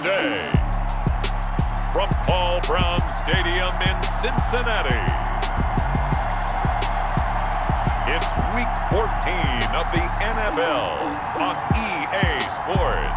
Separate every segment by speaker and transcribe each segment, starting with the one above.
Speaker 1: Sunday. From Paul Brown Stadium in Cincinnati, it's Week 14 of the NFL on EA Sports.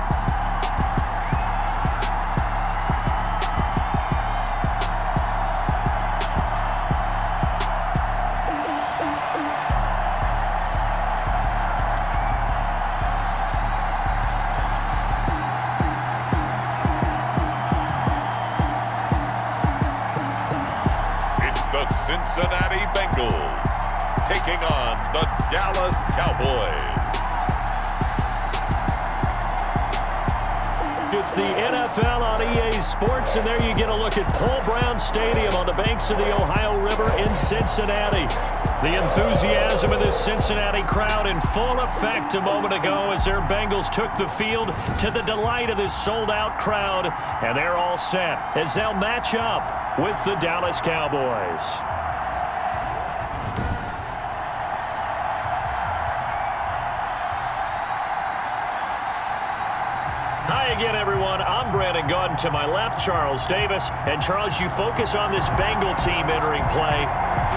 Speaker 1: The Cincinnati Bengals taking on the Dallas Cowboys.
Speaker 2: It's the NFL on EA Sports, and there you get a look at Paul Brown Stadium on the banks of the Ohio River in Cincinnati. The enthusiasm of this Cincinnati crowd in full effect a moment ago as their Bengals took the field to the delight of this sold-out crowd, and they're all set as they'll match up with the Dallas Cowboys. Hi again, everyone. I'm Brandon Gunn. To my left, Charles Davis. And Charles, you focus on this Bengal team entering play.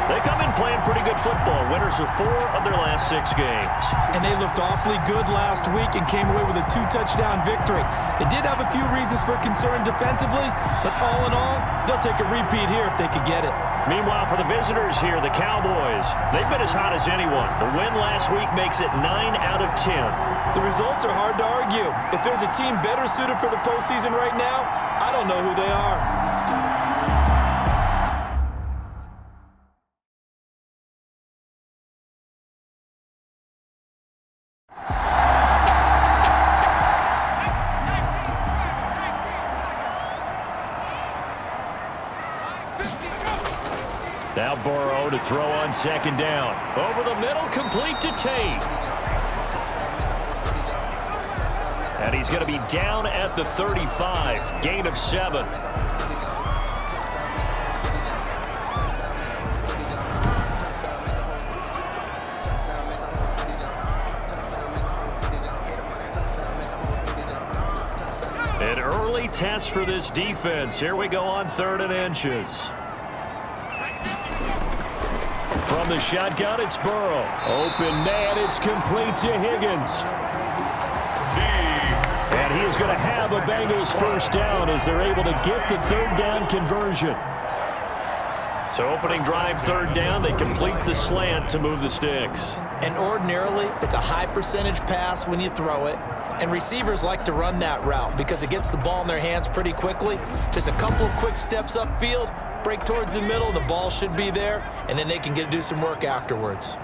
Speaker 2: They come in playing pretty good football. Winners of 4 of their last 6 games.
Speaker 3: And they looked awfully good last week and came away with a 2-touchdown victory. They did have a few reasons for concern defensively, but all in all, they'll take a repeat here if they could get it.
Speaker 2: Meanwhile, for the visitors here, the Cowboys, they've been as hot as anyone. The win last week makes it 9 out of 10.
Speaker 3: The results are hard to argue. If there's a team better suited for the postseason right now, I don't know who they are.
Speaker 2: Now Burrow to throw on second down. Over the middle, complete to Tate. And he's going to be down at the 35. Gain of 7. An early test for this defense. Here we go on 3rd and inches. From the shotgun, it's Burrow. Open man, it's complete to Higgins. And he is going to have a Bengals first down as they're able to get the 3rd down conversion. So opening drive 3rd down, they complete the slant to move the sticks.
Speaker 3: And ordinarily, it's a high percentage pass when you throw it. And receivers like to run that route because it gets the ball in their hands pretty quickly. Just a couple of quick steps upfield, break towards the middle, the ball should be there, and then they can do some work afterwards.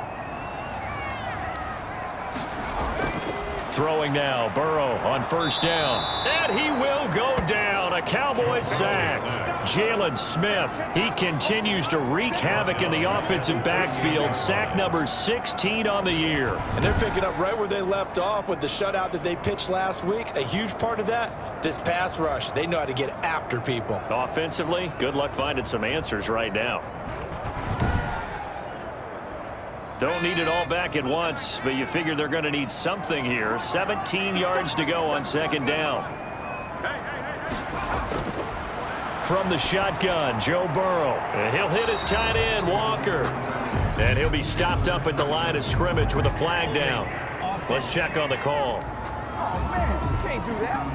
Speaker 2: Throwing now, Burrow on 1st down. And he will go down. A Cowboys sack. Jalen Smith, he continues to wreak havoc in the offensive backfield. Sack number 16 on the year.
Speaker 3: And they're picking up right where they left off with the shutout that they pitched last week. A huge part of that, this pass rush. They know how to get after people.
Speaker 2: Offensively, good luck finding some answers right now. Don't need it all back at once, but you figure they're going to need something here. 17 yards to go on 2nd down. From the shotgun, Joe Burrow. And he'll hit his tight end, Walker. And he'll be stopped up at the line of scrimmage with a flag down. Let's check on the call.
Speaker 4: Oh, man, you can't do that.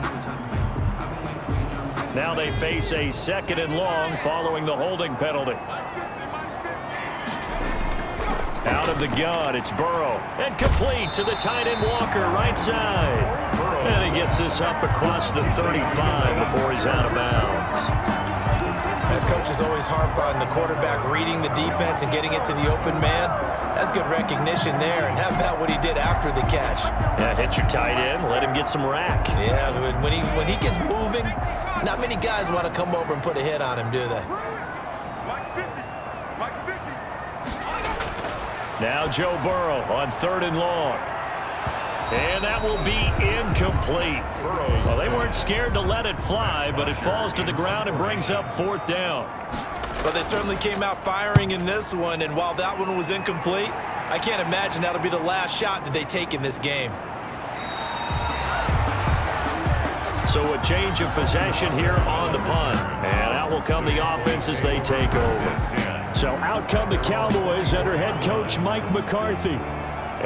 Speaker 2: Now they face a 2nd and long following the holding penalty. Out of the gun, it's Burrow. And complete to the tight end Walker, right side. And he gets this up across the 35 before he's out of bounds.
Speaker 3: And coaches always harp on the quarterback reading the defense and getting it to the open man. That's good recognition there. And how about what he did after the catch?
Speaker 2: Yeah, hit your tight end, let him get some rack.
Speaker 3: Yeah, when he gets moving, not many guys want to come over and put a hit on him, do they?
Speaker 2: Now Joe Burrow on 3rd and long. And that will be incomplete. Well, they weren't scared to let it fly, but it falls to the ground and brings up 4th down.
Speaker 3: Well, they certainly came out firing in this one, and while that one was incomplete, I can't imagine that'll be the last shot that they take in this game.
Speaker 2: So a change of possession here on the punt. And out will come the offense as they take over. So out come the Cowboys under head coach Mike McCarthy.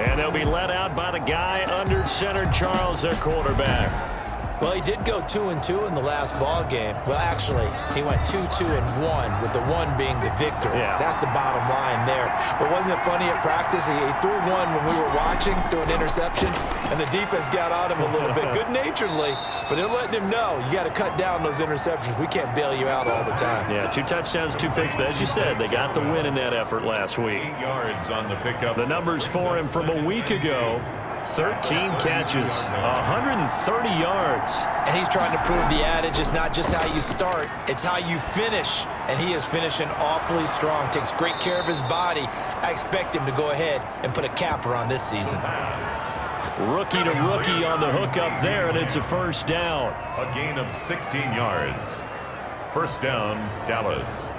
Speaker 2: And they'll be led out by the guy under center, Charles, their quarterback.
Speaker 3: Well, he did go 2-2 in the last ball game. Well, actually, he went 2-2-1, with the one being the victory.
Speaker 2: Yeah.
Speaker 3: That's the bottom line there. But wasn't it funny at practice? He threw one when we were watching, threw an interception, and the defense got on him a little bit, good-naturedly. But they're letting him know, you got to cut down those interceptions. We can't bail you out all the time.
Speaker 2: Yeah, 2 touchdowns, 2 picks. But as you said, they got the win in that effort last week.
Speaker 1: 8 yards on the pickup.
Speaker 2: The numbers for him from a week ago. 13 catches, 130 yards.
Speaker 3: And he's trying to prove the adage is not just how you start, it's how you finish. And he is finishing awfully strong, takes great care of his body. I expect him to go ahead and put a capper on this season.
Speaker 2: Rookie to rookie on the hook up there, and it's a first down.
Speaker 1: A gain of 16 yards. First down, Dallas.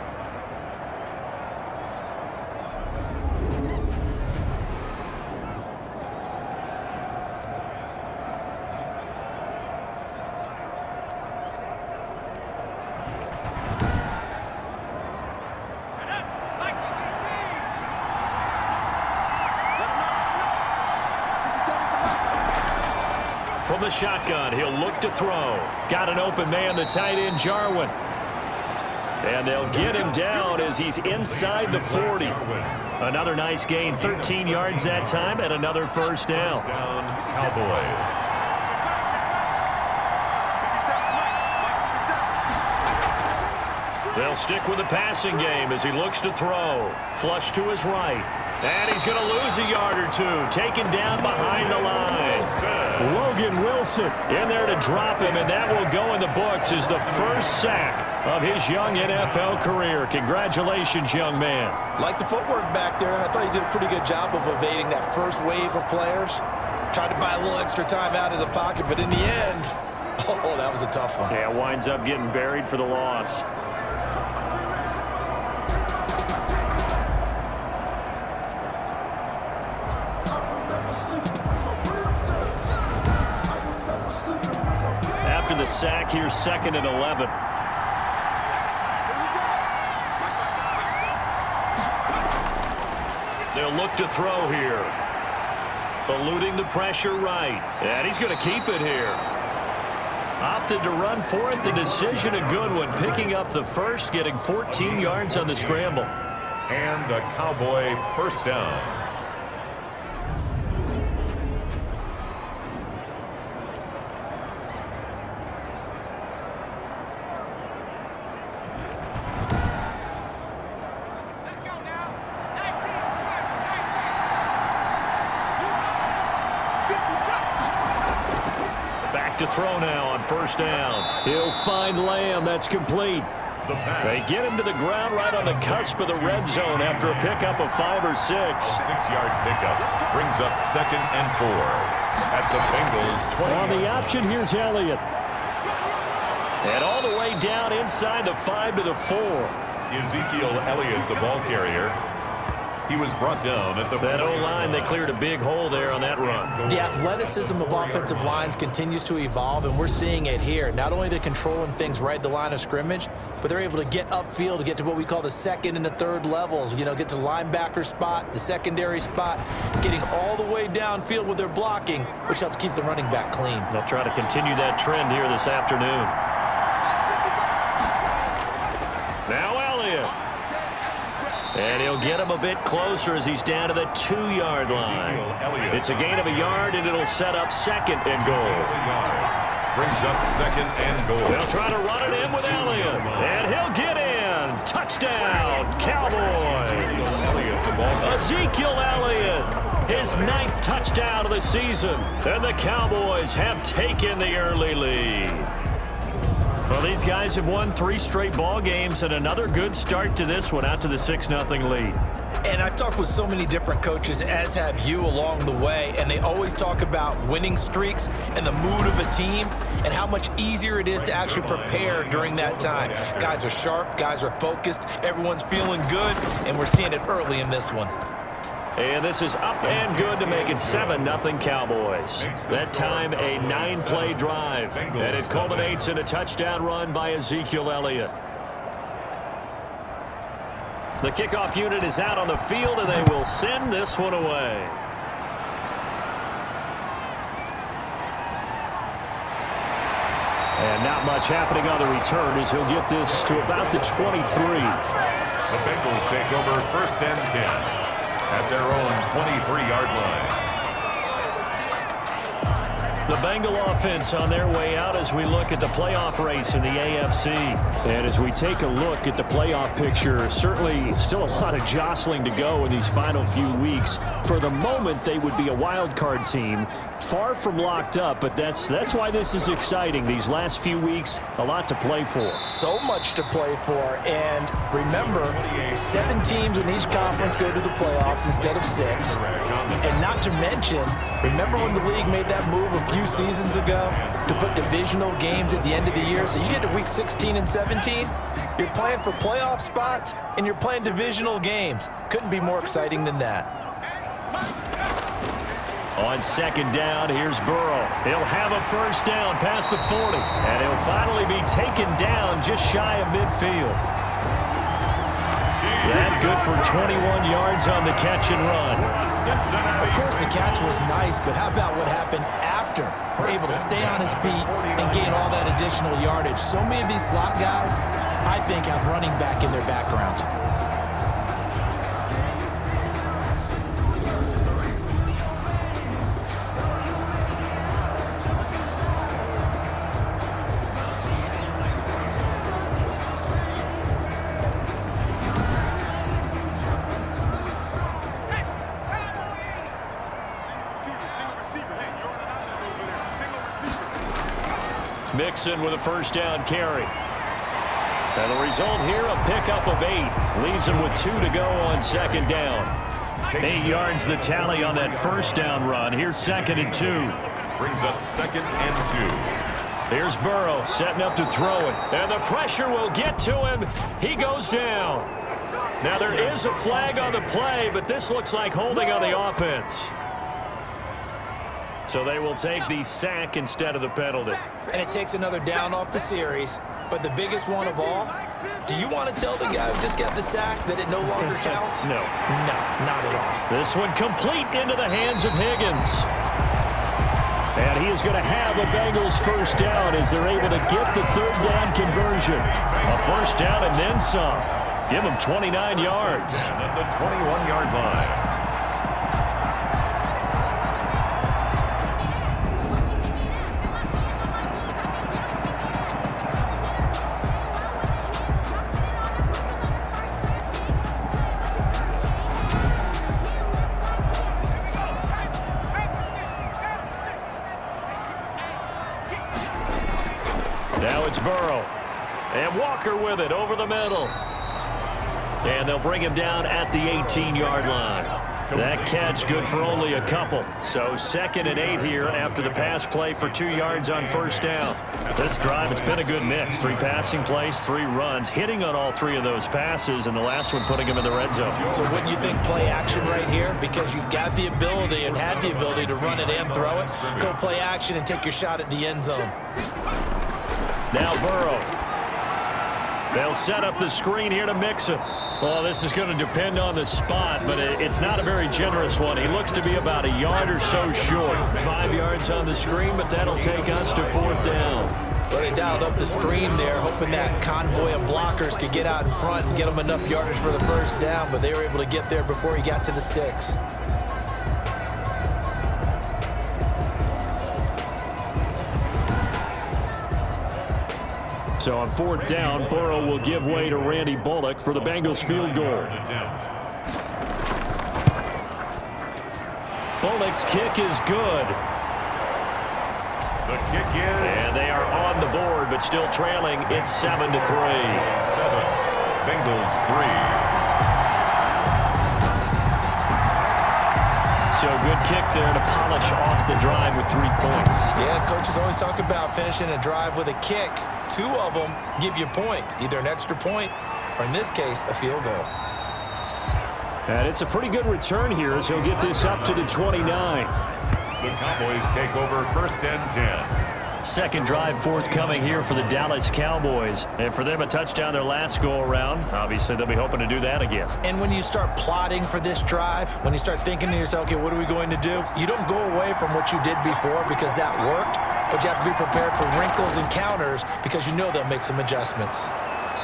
Speaker 2: From the shotgun, he'll look to throw. Got an open man, the tight end, Jarwin. And they'll get him down as he's inside the 40. Another nice gain, 13 yards that time, and another first down.
Speaker 1: Cowboys.
Speaker 2: They'll stick with the passing game as he looks to throw. Flush to his right. And he's going to lose a yard or two. Taken down behind the line. Logan Wilson in there to drop him, and that will go in the books as the first sack of his young NFL career. Congratulations, young man.
Speaker 3: Like the footwork back there, and I thought he did a pretty good job of evading that first wave of players. Tried to buy a little extra time out of the pocket, but in the end, oh, that was a tough one.
Speaker 2: Yeah, winds up getting buried for the loss. After the sack, here's 2nd and 11. They'll look to throw here. Eluding the pressure right. And he's going to keep it here. Opted to run for it. The decision a good one. Picking up the first, getting 14 yards on the scramble.
Speaker 1: And a Cowboy first down.
Speaker 2: To throw now on first down. He'll find Lamb. That's complete. They get him to the ground right on the cusp of the red zone after a pickup of 5 or 6.
Speaker 1: 6-yard pickup brings up 2nd and 4 at the Bengals 20.
Speaker 2: On the option, here's Elliott. And all the way down inside the 5 to the 4.
Speaker 1: Ezekiel Elliott, the ball carrier. He was brought down at the...
Speaker 2: That O-line, they cleared a big hole there on that run.
Speaker 3: The athleticism of offensive lines continues to evolve, and we're seeing it here. Not only are they controlling things right at the line of scrimmage, but they're able to get upfield to get to what we call the 2nd and the 3rd levels. You know, get to linebacker spot, the secondary spot, getting all the way downfield with their blocking, which helps keep the running back clean.
Speaker 2: They'll try to continue that trend here this afternoon. Now Elliott. And he'll get him a bit closer as he's down to the 2-yard line. It's a gain of a yard, and it'll set up 2nd and goal.
Speaker 1: Brings up 2nd and goal.
Speaker 2: They'll try to run it in with Elliott. And he'll get in. Touchdown, Cowboys. Ezekiel Elliott, his 9th touchdown of the season. And the Cowboys have taken the early lead. Well, these guys have won 3 straight ball games and another good start to this one out to the 6-0 lead.
Speaker 3: And I've talked with so many different coaches, as have you along the way, and they always talk about winning streaks and the mood of a team and how much easier it is to actually prepare during that time. Guys are sharp, guys are focused, everyone's feeling good, and we're seeing it early in this one.
Speaker 2: And this is up and good to make it 7-0 Cowboys. That time a 9-play drive. And it culminates in a touchdown run by Ezekiel Elliott. The kickoff unit is out on the field, and they will send this one away. And not much happening on the return as he'll get this to about the 23.
Speaker 1: The Bengals take over 1st and 10 at their own 23-yard line.
Speaker 2: The Bengal offense on their way out as we look at the playoff race in the AFC. And as we take a look at the playoff picture, certainly still a lot of jostling to go in these final few weeks. For the moment, they would be a wild card team. Far from locked up, but that's why this is exciting. These last few weeks, a lot to play for.
Speaker 3: So much to play for. And remember, 7 teams in each conference go to the playoffs instead of 6. And not to mention, remember when the league made that move a few seasons ago to put divisional games at the end of the year? So you get to week 16 and 17, you're playing for playoff spots, and you're playing divisional games. Couldn't be more exciting than that.
Speaker 2: On 2nd down, here's Burrow. He'll have a 1st down past the 40, and he'll finally be taken down just shy of midfield. That good for 21 yards on the catch and run.
Speaker 3: Of course, the catch was nice, but how about what happened after? We're able to stay on his feet and gain all that additional yardage. So many of these slot guys, I think, have running back in their background.
Speaker 2: Mixon with a 1st down carry. And the result here, a pickup of 8. Leaves him with 2 to go on 2nd down. 8 yards the tally on that 1st down run. Here's 2nd and 2.
Speaker 1: Brings up 2nd and 2.
Speaker 2: Here's Burrow setting up to throw it. And the pressure will get to him. He goes down. Now there is a flag on the play, but this looks like holding on the offense. So they will take the sack instead of the penalty.
Speaker 3: And it takes another down off the series. But the biggest one of all, do you want to tell the guy who just got the sack that it no longer counts?
Speaker 2: No.
Speaker 3: No, not at all.
Speaker 2: This one complete into the hands of Higgins. And he is going to have a Bengals 1st down as they're able to get the 3rd down conversion. A 1st down and then some. Give him 29 yards.
Speaker 1: At the 21-yard line.
Speaker 2: Now it's Burrow. And Walker with it over the middle. And they'll bring him down at the 18-yard line. That catch good for only a couple. So 2nd and 8 here after the pass play for 2 yards on 1st down. This drive, it's been a good mix. 3 passing plays, 3 runs, hitting on all 3 of those passes, and the last one putting him in the red zone.
Speaker 3: So wouldn't you think play action right here? Because you've got the ability and had the ability to run it and throw it. Go play action and take your shot at the end zone.
Speaker 2: Now Burrow. They'll set up the screen here to Mixon. Well, this is going to depend on the spot, but it's not a very generous one. He looks to be about a yard or so short. 5 yards on the screen, but that'll take us to 4th down.
Speaker 3: Well, they dialed up the screen there, hoping that convoy of blockers could get out in front and get them enough yardage for the 1st down, but they were able to get there before he got to the sticks.
Speaker 2: So on 4th down, Burrow will give way to Randy Bullock for the Bengals field goal. Bullock's kick is good.
Speaker 1: The kick is.
Speaker 2: And they are on the board, but still trailing. It's 7-3.
Speaker 1: 7. Bengals 3.
Speaker 2: So good kick there to polish off the drive with 3 points.
Speaker 3: Yeah, coaches always talk about finishing a drive with a kick. 2 of them give you points, either an extra point or, in this case, a field goal.
Speaker 2: And it's a pretty good return here as he'll get this up to the 29.
Speaker 1: The Cowboys take over 1st and 10.
Speaker 2: Second drive forthcoming here for the Dallas Cowboys. And for them, a touchdown their last go-around. Obviously, they'll be hoping to do that again.
Speaker 3: And when you start plotting for this drive, when you start thinking to yourself, okay, what are we going to do? You don't go away from what you did before because that worked, but you have to be prepared for wrinkles and counters because you know they'll make some adjustments.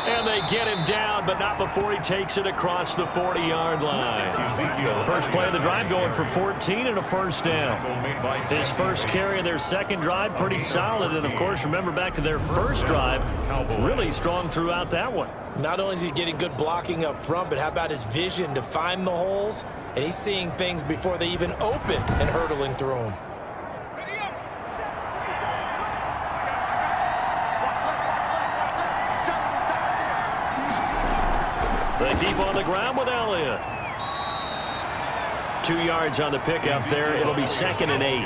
Speaker 2: And they get him down, but not before he takes it across the 40-yard line. First play of the drive going for 14 and a first down. His first carry in their second drive, pretty solid. And, of course, remember back to their first drive, really strong throughout that one.
Speaker 3: Not only is he getting good blocking up front, but how about his vision to find the holes? And he's seeing things before they even open and hurdling through them.
Speaker 2: They keep on the ground with Elliott. 2 yards on the pickup there. It'll be 2nd and 8.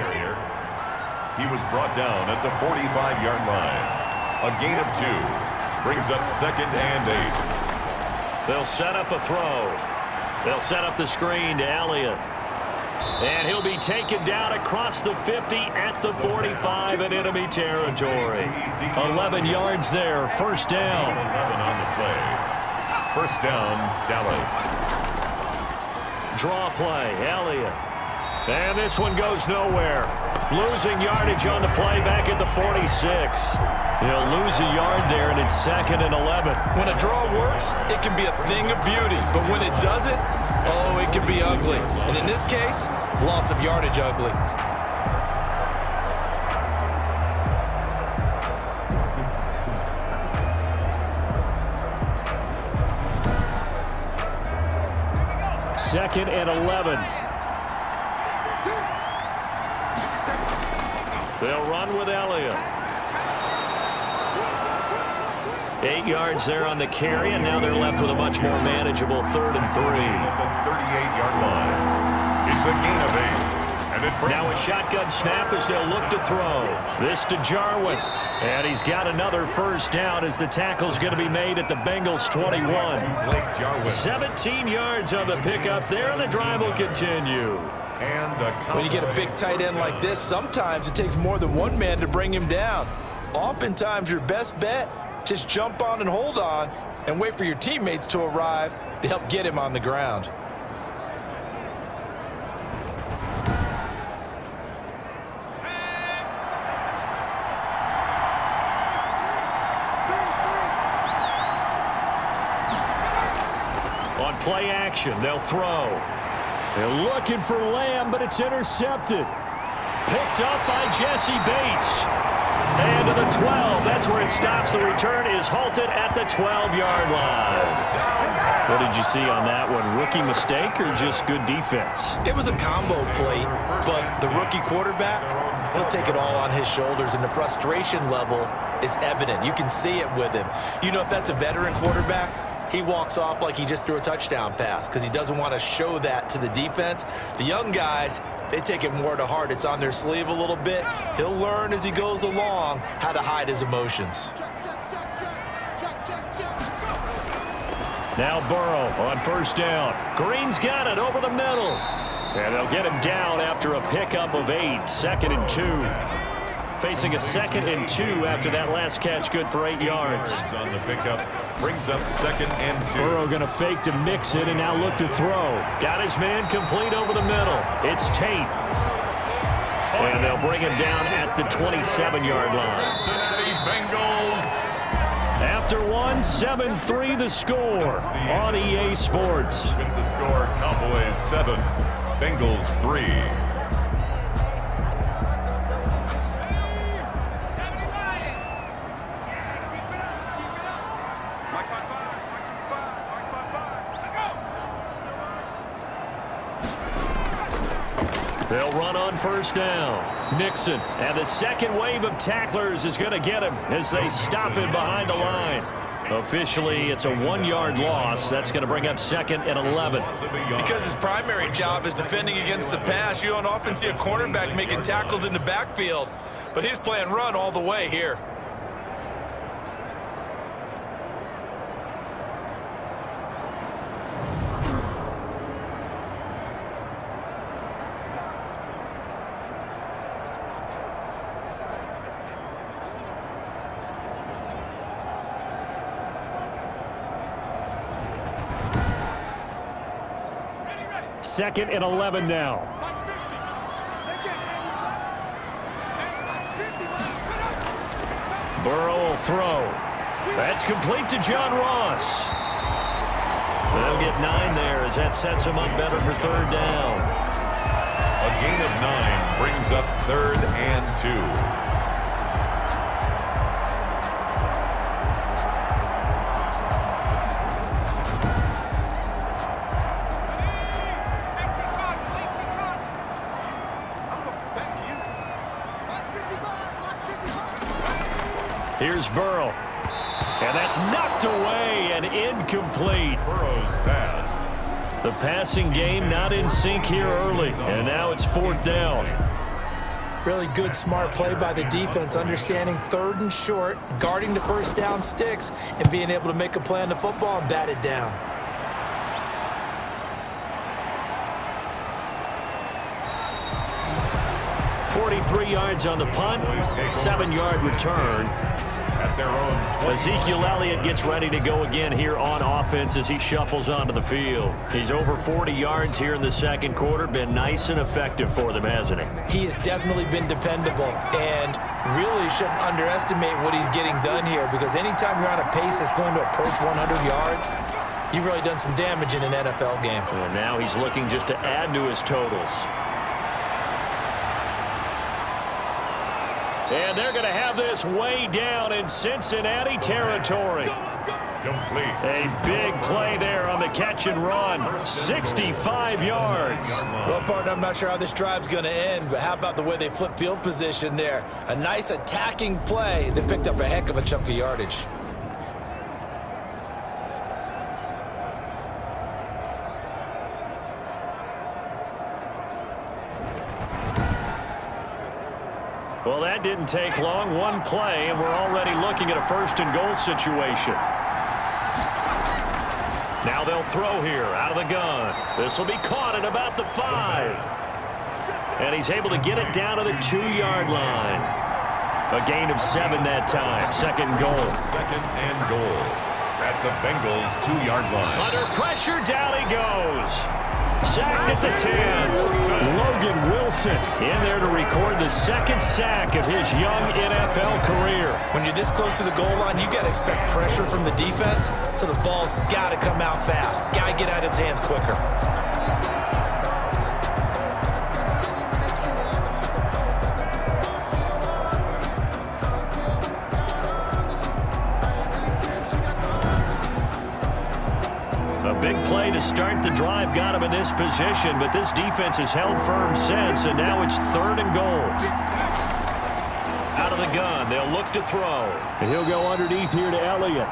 Speaker 1: He was brought down at the 45-yard line. A gain of 2. Brings up 2nd and 8.
Speaker 2: They'll set up a throw. They'll set up the screen to Elliott. And he'll be taken down across the 50 at the 45 in enemy territory. 11 yards there. First down.
Speaker 1: 11 on the play. First down, Dallas.
Speaker 2: Draw play, Elliott. And this one goes nowhere. Losing yardage on the play back at the 46. He'll lose a yard there, and it's 2nd and 11.
Speaker 3: When a draw works, it can be a thing of beauty. But when it doesn't, oh, it can be ugly. And in this case, loss of yardage ugly.
Speaker 2: Second and 11. They'll run with Elliott. 8 yards there on the carry, and now they're left with a much more manageable 3rd and 3.
Speaker 1: The 38-yard line. It's a gain of 8. And it
Speaker 2: now a shotgun snap as they'll look to throw. This to Jarwin. And he's got another first down as the tackle's going to be made at the Bengals 21. 17 yards on the pickup there, and the drive will continue.
Speaker 3: When you get a big tight end like this, sometimes it takes more than one man to bring him down. Oftentimes, your best bet, just jump on and hold on and wait for your teammates to arrive to help get him on the ground.
Speaker 2: On play action, they'll throw. They're looking for Lamb, but it's intercepted. Picked up by Jesse Bates. And to the 12. That's where it stops. The return is halted at the 12-yard line. What did you see on that one? Rookie mistake or just good defense?
Speaker 3: It was a combo play, but the rookie quarterback, he'll take it all on his shoulders, and the frustration level is evident. You can see it with him. You know, if that's a veteran quarterback, he walks off like he just threw a touchdown pass because he doesn't want to show that to the defense. The young guys, they take it more to heart. It's on their sleeve a little bit. He'll learn as he goes along how to hide his emotions.
Speaker 2: Now Burrow on first down. Green's got it over the middle. And they'll get him down after a pickup of 8. 2nd and 2. Facing a 2nd and 2 after that last catch, good for 8 yards.
Speaker 1: On the pickup, brings up 2nd and 2.
Speaker 2: Burrow going to fake to mix it and now look to throw. Got his man complete over the middle. It's Tate. And they'll bring him down at the 27-yard line.
Speaker 1: Cincinnati Bengals.
Speaker 2: After one, 7-3 the score on EA Sports.
Speaker 1: With the score, Cowboys 7, Bengals 3.
Speaker 2: They'll run on first down. Nixon, and the second wave of tacklers is going to get him as they stop him behind the line. Officially, it's a 1-yard loss. That's going to bring up 2nd and 11.
Speaker 3: Because his primary job is defending against the pass, you don't often see a cornerback making tackles in the backfield. But he's playing run all the way here.
Speaker 2: 2nd and 11 now. Burrow will throw. That's complete to John Ross. They'll get 9 there as that sets him up better for 3rd down.
Speaker 1: A gain of 9 brings up 3rd and 2.
Speaker 2: Here's Burrow. And that's knocked away and incomplete.
Speaker 1: Burrow's pass.
Speaker 2: The passing game not in sync here early. And now it's 4th down.
Speaker 3: Really good, smart play by the defense, understanding 3rd and short, guarding the 1st down sticks, and being able to make a play on the football and bat it down.
Speaker 2: .43 yards on the punt, 7-yard return.
Speaker 1: At their own
Speaker 2: Ezekiel Elliott gets ready to go again here on offense as he shuffles onto the field. He's over 40 yards here in the 2nd quarter. Been nice and effective for them, hasn't he?
Speaker 3: He has definitely been dependable, and really shouldn't underestimate what he's getting done here, because anytime you're on a pace that's going to approach 100 yards, you've really done some damage in an NFL game.
Speaker 2: And now he's looking just to add to his totals. And they're going to have this way down in Cincinnati territory.
Speaker 1: complete.
Speaker 2: A big play there on the catch and run. 65 yards.
Speaker 3: Well, partner, I'm not sure how this drive's going to end, but how about the way they flip field position there? A nice attacking play that picked up a heck of a chunk of yardage.
Speaker 2: Well, that didn't take long. One play, and we're already looking at a 1st and goal situation. Now they'll throw here out of the gun. This will be caught at about the 5. And he's able to get it down to the 2-yard line. A gain of 7 that time. 2nd goal.
Speaker 1: 2nd and goal at the Bengals' 2-yard line.
Speaker 2: Under pressure, down he goes. Sacked at the 10. Logan Wilson in there to record the 2nd sack of his young NFL career.
Speaker 3: When you're this close to the goal line, you got to expect pressure from the defense, so the ball's got to come out fast. Got to get out of his hands quicker.
Speaker 2: Big play to start the drive got him in this position, but this defense has held firm since, and now it's 3rd and goal. Out of the gun, they'll look to throw. And he'll go underneath here to Elliott.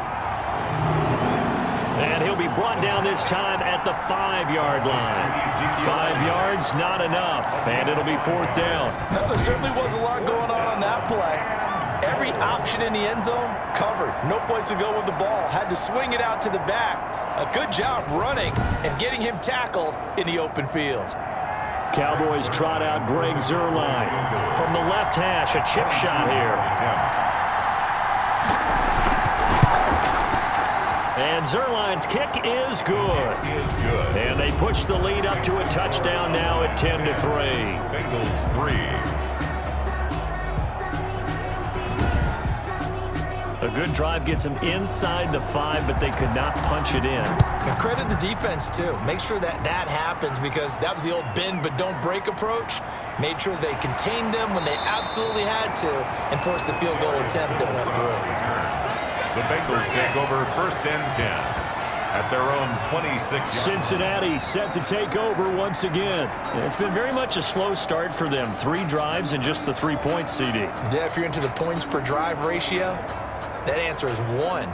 Speaker 2: And he'll be brought down this time at the 5-yard line. 5 yards, not enough, and it'll be 4th down.
Speaker 3: There certainly was a lot going on that play. Every option in the end zone covered. No place to go with the ball. Had to swing it out to the back. A good job running and getting him tackled in the open field.
Speaker 2: Cowboys trot out Greg Zuerlein. From the left hash, a chip shot here. And Zuerlein's kick is good. And they push the lead up to a touchdown now at 10-3.
Speaker 1: Bengals 3.
Speaker 2: A good drive gets them inside the 5, but they could not punch it in.
Speaker 3: And credit the defense, too. Make sure that happens, because that was the old bend but don't break approach. Made sure they contained them when they absolutely had to and forced the field goal attempt that went through.
Speaker 1: The Bengals take over 1st and 10 at their own 26.
Speaker 2: Cincinnati set to take over once again. It's been very much a slow start for them. 3 drives and just the 3 points, CD.
Speaker 3: Yeah, if you're into the points per drive ratio, that answer is 1,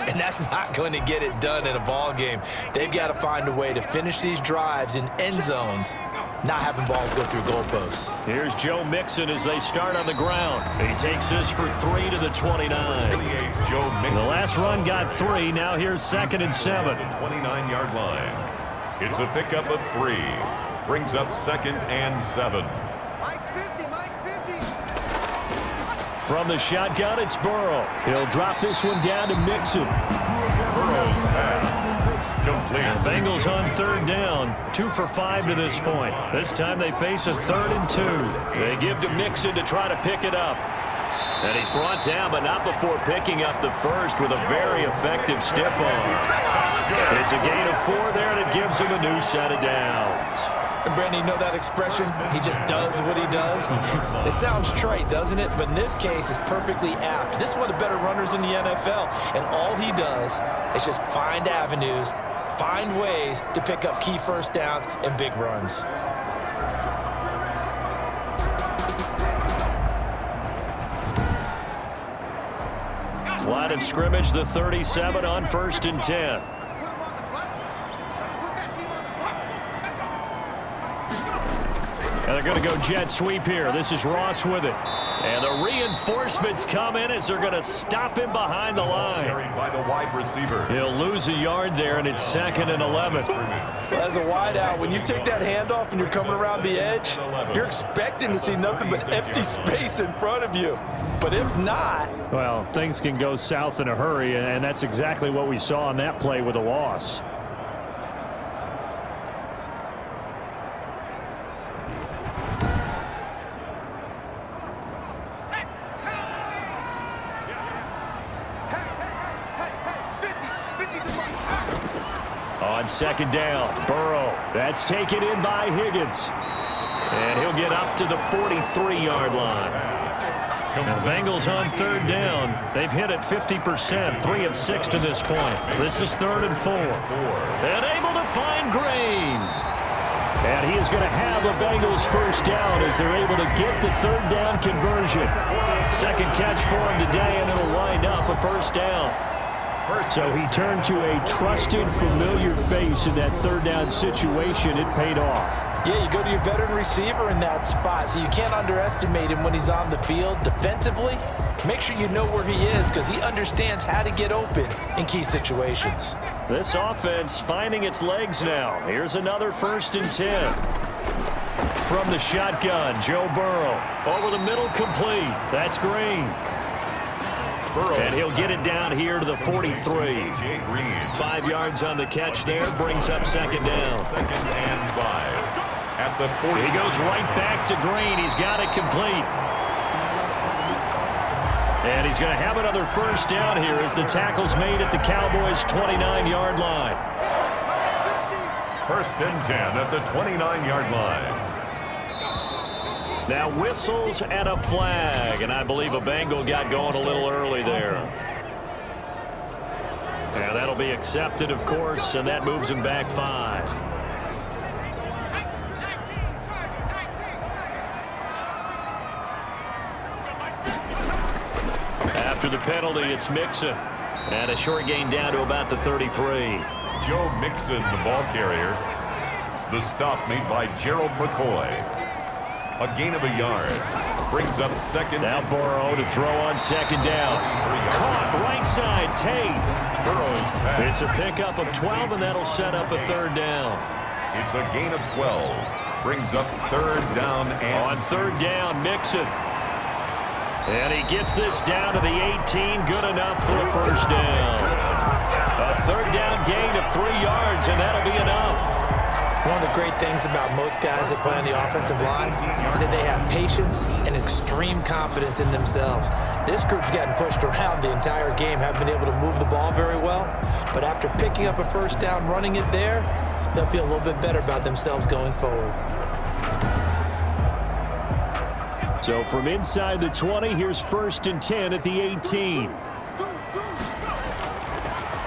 Speaker 3: and that's not going to get it done in a ball game. They've got to find a way to finish these drives in end zones, not having balls go through goalposts.
Speaker 2: Here's Joe Mixon as they start on the ground. He takes this for 3 to the 29.
Speaker 1: Joe Mixon.
Speaker 2: The last run got 3. Now here's 2nd and 7.
Speaker 1: 29-yard line. It's a pickup of 3. Brings up 2nd and 7.
Speaker 4: Mike's 50, Mike's 50.
Speaker 2: From the shotgun, it's Burrow. He'll drop this one down to Mixon.
Speaker 1: Burrow's pass. complete.
Speaker 2: Bengals on third down, 2 for 5 to this point. This time they face a 3rd and 2. They give to Mixon to try to pick it up. And he's brought down, but not before picking up the first with a very effective stiff arm. It's a gain of 4 there, and it gives him a new set of downs.
Speaker 3: And Brandon, you know that expression? He just does what he does. It sounds trite, doesn't it? But in this case, it's perfectly apt. This is one of the better runners in the NFL, and all he does is just find avenues, find ways to pick up key first downs and big runs.
Speaker 2: Line of scrimmage, the 37 on 1st and 10. And they're going to go jet sweep here. This is Ross with it. And the reinforcements come in as they're going to stop him behind the line.
Speaker 1: Carried by the wide receiver.
Speaker 2: He'll lose a yard there, and it's 2nd and 11.
Speaker 3: Well, as a wide out, when you take that handoff and you're coming around the edge, you're expecting to see nothing but empty space in front of you. But if not...
Speaker 2: Well, things can go south in a hurry, and that's exactly what we saw on that play with a loss. On 2nd down, Burrow. That's taken in by Higgins. And he'll get up to the 43-yard line. The Bengals on 3rd down. They've hit it 50%, 3 of 6 to this point. This is 3rd and 4. And able to find Green. And he is going to have a Bengals first down as they're able to get the 3rd down conversion. 2nd catch for him today, and it'll wind up a first down. So he turned to a trusted, familiar face in that 3rd down situation. It paid off.
Speaker 3: Yeah, you go to your veteran receiver in that spot, so you can't underestimate him when he's on the field. Defensively, make sure you know where he is because he understands how to get open in key situations.
Speaker 2: This offense finding its legs now. Here's another 1st and 10. From the shotgun, Joe Burrow. Over the middle, complete. That's Green. And he'll get it down here to the 43. 5 yards on the catch there. Brings up 2nd down.
Speaker 1: 2nd and 5. At the 40.
Speaker 2: He goes right back to Green. He's got it complete. And he's going to have another first down here as the tackle's made at the Cowboys' 29-yard line.
Speaker 1: 1st and 10 at the 29-yard line.
Speaker 2: Now whistles and a flag, and I believe a Bengal got going a little early there. Yeah, that'll be accepted, of course, and that moves him back 5. After the penalty, it's Mixon, and a short gain down to about the 33.
Speaker 1: Joe Mixon, the ball carrier. The stop made by Gerald McCoy. A gain of a yard. Brings up 2nd.
Speaker 2: Now Burrow to throw on 2nd down. Caught right side, Tate.
Speaker 1: Burrow's pass.
Speaker 2: It's a pickup of 12, and that'll set up a 3rd down.
Speaker 1: It's a gain of 12. Brings up 3rd down and...
Speaker 2: On 3rd down, Mixon. And he gets this down to the 18. Good enough for a first down. A 3rd down gain of 3 yards, and that'll be enough.
Speaker 3: One of the great things about most guys that play on the offensive line is that they have patience and extreme confidence in themselves. This group's gotten pushed around the entire game, haven't been able to move the ball very well. But after picking up a first down, running it there, they'll feel a little bit better about themselves going forward.
Speaker 2: So from inside the 20, here's 1st and 10 at the 18.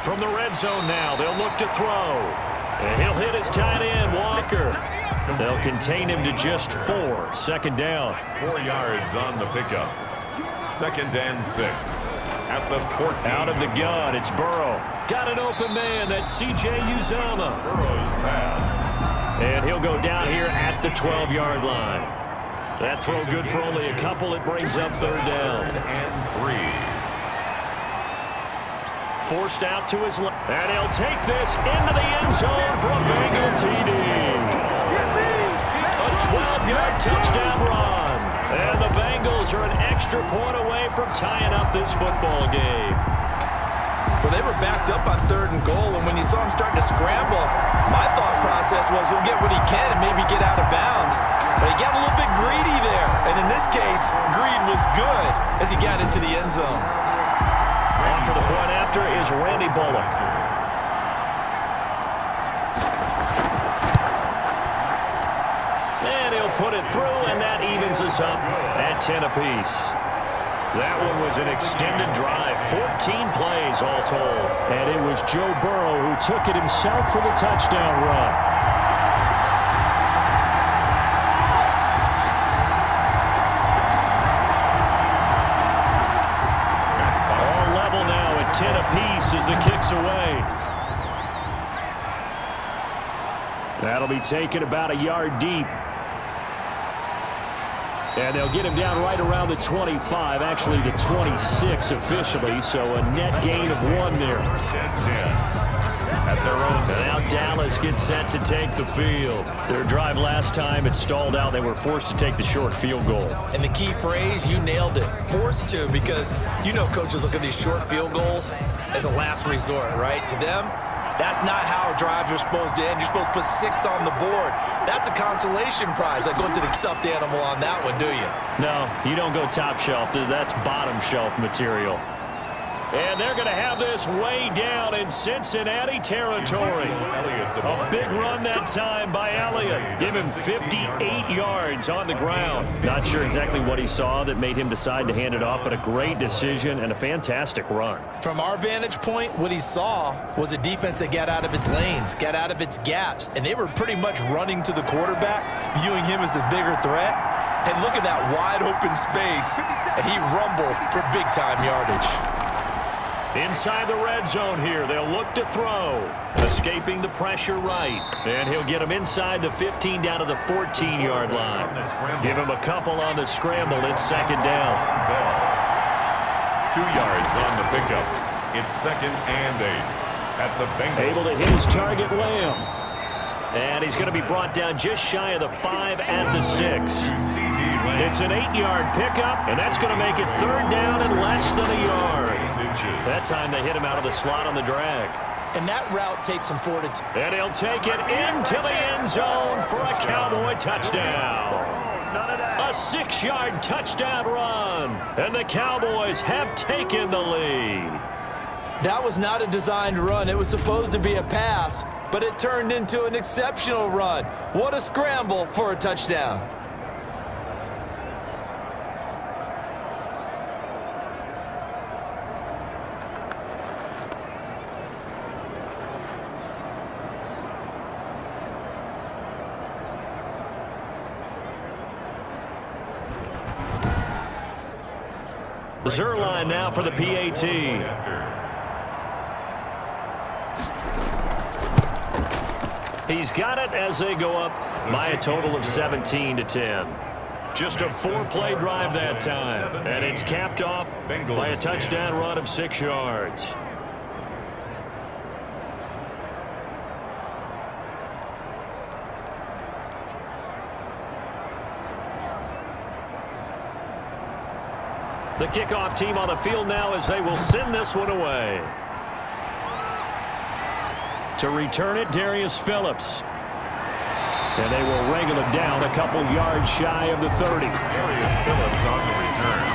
Speaker 2: From the red zone now, they'll look to throw. And he'll hit his tight end, Walker. They'll contain him to just 4. 2nd down.
Speaker 1: 4 yards on the pickup. 2nd and 6. At the 14.
Speaker 2: Out of the gun, it's Burrow. Got an open man. That's C.J. Uzomah.
Speaker 1: Burrow's pass.
Speaker 2: And he'll go down here at the 12-yard line. That throw good for only a couple. It brings up 3rd down.
Speaker 1: 3rd and 3.
Speaker 2: Forced out to his left. And he'll take this into the end zone for a Bengal TD. A 12-yard touchdown run. And the Bengals are an extra point away from tying up this football game.
Speaker 3: Well, they were backed up on 3rd and goal, and when you saw him starting to scramble, my thought process was he'll get what he can and maybe get out of bounds. But he got a little bit greedy there, and in this case, greed was good as he got into the end zone.
Speaker 2: On for the point after is Randy Bullock. And he'll put it through, and that evens us up at 10 apiece. That one was an extended drive, 14 plays all told.
Speaker 5: And it was Joe Burrow who took it himself for the touchdown run.
Speaker 2: All level now at 10 apiece as the kick's away. That'll be taken about a yard deep. And they'll get him down right around the 25, actually the 26 officially, so a net gain of 1 there.
Speaker 1: At their own.
Speaker 2: And now Dallas gets set to take the field. Their drive last time, it stalled out. They were forced to take the short field goal.
Speaker 3: And the key phrase, you nailed it, forced to, because you know coaches look at these short field goals as a last resort, right? To them, that's not how drives are supposed to end. You're supposed to put 6 on the board. That's a consolation prize. Like going to the stuffed animal on that one, do you?
Speaker 2: No, you don't go top shelf. That's bottom shelf material. And they're going to have this way down in Cincinnati territory. A big run that time by Elliott. Give him 58 yards on the ground. Not sure exactly what he saw that made him decide to hand it off, but a great decision and a fantastic run.
Speaker 3: From our vantage point, what he saw was a defense that got out of its lanes, got out of its gaps, and they were pretty much running to the quarterback, viewing him as the bigger threat. And look at that wide open space, and he rumbled for big-time yardage.
Speaker 2: Inside the red zone here, they'll look to throw. Escaping the pressure right. And he'll get him inside the 15 down to the 14-yard line. Give him a couple on the scramble. It's 2nd down.
Speaker 1: 2 yards on the pickup. It's 2nd and 8 at the Bengals.
Speaker 2: Able to hit his target, Lamb. And he's going to be brought down just shy of the 5 at the 6. It's an 8-yard pickup, and that's going to make it 3rd down and less than a yard. That time they hit him out of the slot on the drag.
Speaker 3: And that route takes him forward.
Speaker 2: And he'll take it into the end zone for a Cowboy touchdown. A 6-yard touchdown run, and the Cowboys have taken the lead.
Speaker 3: That was not a designed run. It was supposed to be a pass, but it turned into an exceptional run. What a scramble for a touchdown.
Speaker 2: Zerline now for the PAT. He's got it as they go up by a total of 17-10. Just a 4-play drive that time. And it's capped off by a touchdown run of 6 yards. The kickoff team on the field now as they will send this one away. To return it, Darius Phillips. And they will wrangle him down a couple yards shy of the 30.
Speaker 1: Darius Phillips on the return.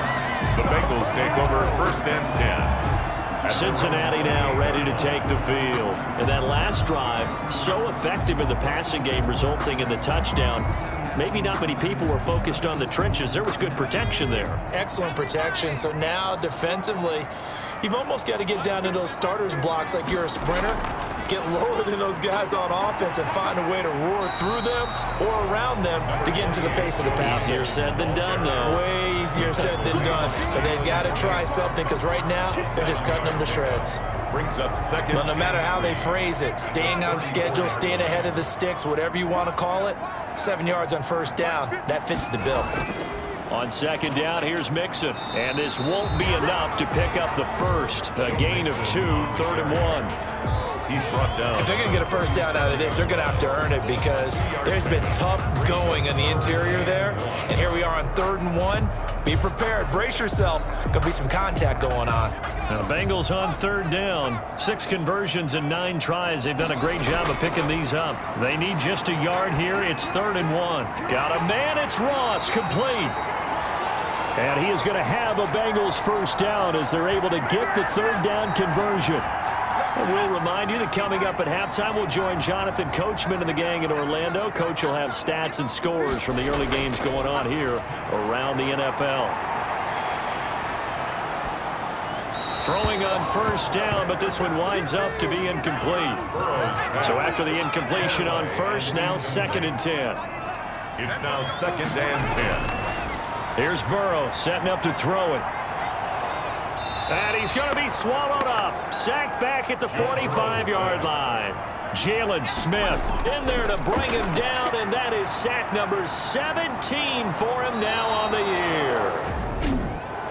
Speaker 1: The Bengals take over 1st and 10.
Speaker 2: Cincinnati now ready to take the field. And that last drive, so effective in the passing game, resulting in the touchdown. Maybe not many people were focused on the trenches. There was good protection there.
Speaker 3: Excellent protection. So now defensively, you've almost got to get down to those starters blocks like you're a sprinter. Get lower than those guys on offense and find a way to roar through them or around them to get into the face of the passer.
Speaker 2: Easier said than done, though.
Speaker 3: Way easier said than done. But they've got to try something because right now they're just cutting them to shreds.
Speaker 1: Brings up 2nd.
Speaker 3: But no matter how they phrase it, staying on schedule, staying ahead of the sticks, whatever you want to call it, 7 yards on 1st down, that fits the bill.
Speaker 2: On 2nd down, here's Mixon. And this won't be enough to pick up the first. A gain of 2, 3rd and 1.
Speaker 1: He's brought down.
Speaker 3: If they're going to get a first down out of this, they're going to have to earn it because there's been tough going on the interior there. And here we are on 3rd and 1. Be prepared. Brace yourself. Going to be some contact going on.
Speaker 2: Now the Bengals on 3rd down. 6 conversions and 9 tries. They've done a great job of picking these up. They need just a yard here. It's 3rd and 1. Got a man. It's Ross. Complete. And he is going to have a Bengals first down as they're able to get the 3rd down conversion. And we'll remind you that coming up at halftime, we'll join Jonathan Coachman and the gang in Orlando. Coach will have stats and scores from the early games going on here around the NFL. Throwing on first down, but this one winds up to be incomplete. So after the incompletion on first, now 2nd and 10.
Speaker 1: It's now 2nd and 10.
Speaker 2: Here's Burrow setting up to throw it. And he's going to be swallowed up. Sacked back at the 45-yard line. Jalen Smith in there to bring him down, and that is sack number 17 for him now on the year.